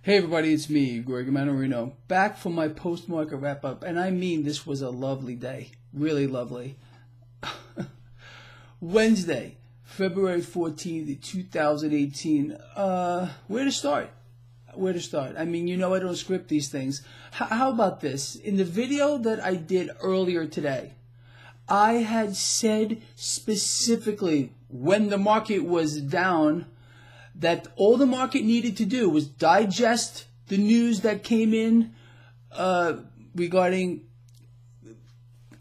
Hey everybody, it's me, Greg Manorino, back for my post-market wrap-up, and I mean this was a lovely day, really lovely. Wednesday, February 14th, 2018, where to start? I mean, you know I don't script these things. How about this? In the video that I did earlier today, I had said specifically when the market was down that all the market needed to do was digest the news that came in regarding,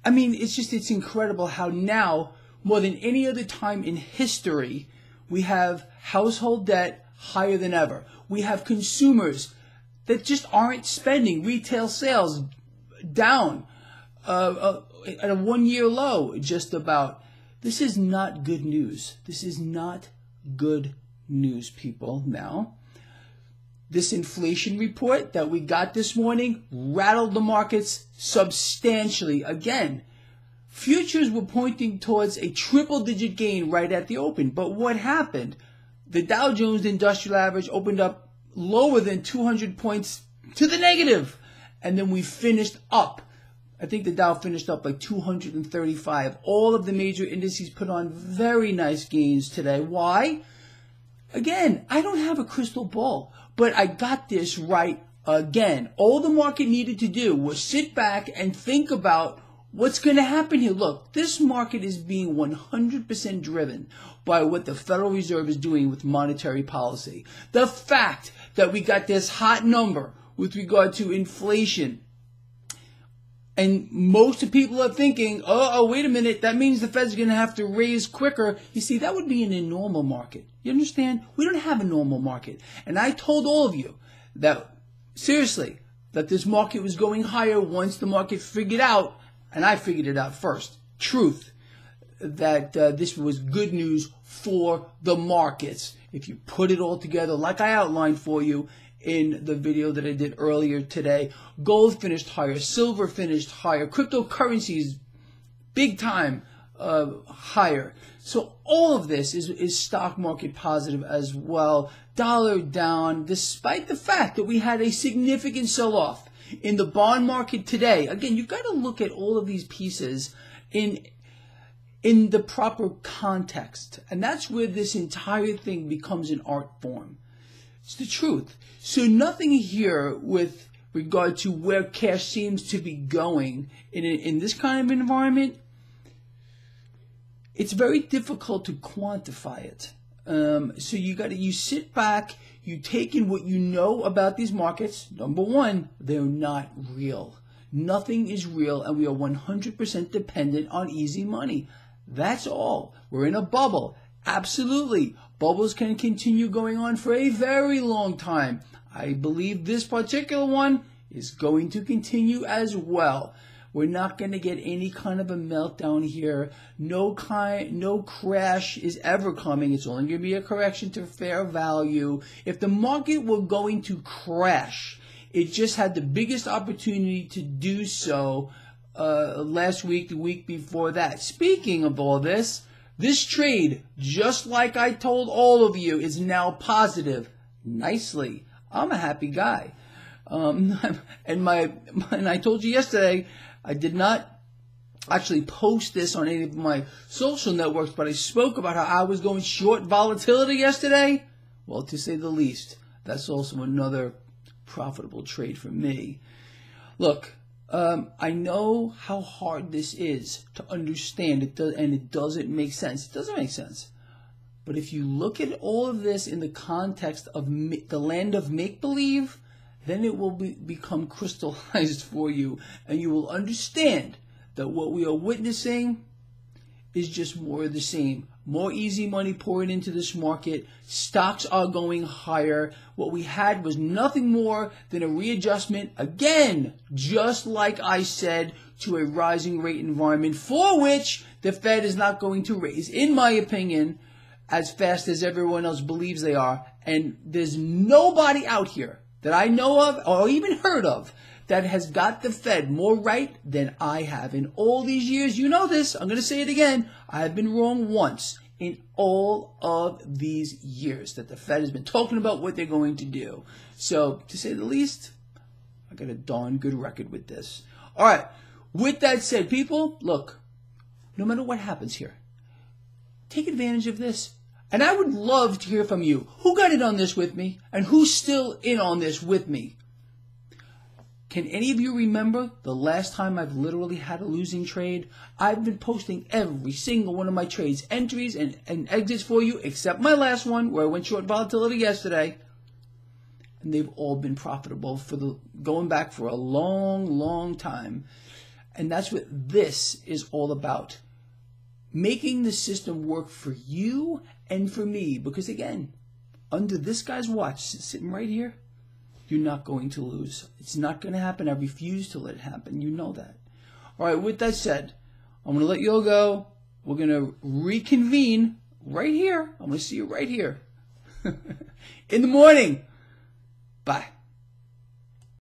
I mean, it's incredible how now, more than any other time in history, we have household debt higher than ever. We have consumers that just aren't spending, retail sales down at a one-year low, just about. This is not good news. This is not good news, people. Now, this inflation report that we got this morning rattled the markets substantially. Again, futures were pointing towards a triple-digit gain right at the open. But what happened? The Dow Jones Industrial Average opened up lower than 200 points to the negative. And then we finished up. I think the Dow finished up like 235. All of the major indices put on very nice gains today. Why? Again, I don't have a crystal ball, but I got this right again. All the market needed to do was sit back and think about what's going to happen here. Look, this market is being 100% driven by what the Federal Reserve is doing with monetary policy. The fact that we got this hot number with regard to inflation, and most people are thinking, oh, wait a minute, that means the Fed's going to have to raise quicker. You see, that would be in a normal market. You understand? We don't have a normal market. And I told all of you that, seriously, that this market was going higher once the market figured out, and I figured it out first, truth, that this was good news for the markets. If you put it all together like I outlined for you in the video that I did earlier today, gold finished higher, silver finished higher, cryptocurrencies big time higher. So all of this is stock market positive as well. Dollar down, despite the fact that we had a significant sell-off in the bond market today. Again, you've got to look at all of these pieces in the proper context. And that's where this entire thing becomes an art form. It's the truth. So nothing here with regard to where cash seems to be going in this kind of environment. It's very difficult to quantify it. So you sit back, you take in what you know about these markets. Number one, they're not real. Nothing is real, and we are 100% dependent on easy money. That's all. We're in a bubble. Absolutely. Bubbles can continue going on for a very long time. I believe this particular one is going to continue as well. We're not going to get any kind of a meltdown here. No crash is ever coming. It's only going to be a correction to fair value. If the market were going to crash, it just had the biggest opportunity to do so last week, the week before that. Speaking of all this, this trade, just like I told all of you, is now positive. Nicely. I'm a happy guy. And I told you yesterday, I did not actually post this on any of my social networks, but I spoke about how I was going short volatility yesterday. Well, to say the least, that's also another profitable trade for me. Look, I know how hard this is to understand, and it doesn't make sense. It doesn't make sense. But if you look at all of this in the context of the land of make-believe, then it will become crystallized for you, and you will understand that what we are witnessing is just more of the same. More easy money pouring into this market. Stocks are going higher. What we had was nothing more than a readjustment, again, just like I said, to a rising rate environment for which the Fed is not going to raise, in my opinion, as fast as everyone else believes they are. And there's nobody out here that I know of or even heard of that has got the Fed more right than I have. In all these years, you know this, I'm going to say it again, I have been wrong once in all of these years that the Fed has been talking about what they're going to do. So, to say the least, I got a darn good record with this. All right. With that said, people, look, no matter what happens here, take advantage of this. And I would love to hear from you. Who got in on this with me? And who's still in on this with me? Can any of you remember the last time I've literally had a losing trade? I've been posting every single one of my trades, entries and exits for you, except my last one where I went short volatility yesterday. And they've all been profitable for going back for a long, long time. And that's what this is all about. Making the system work for you and for me. Because again, under this guy's watch, sitting right here, you're not going to lose. It's not going to happen. I refuse to let it happen. You know that. All right, with that said, I'm going to let you all go. We're going to reconvene right here. I'm going to see you right here in the morning. Bye.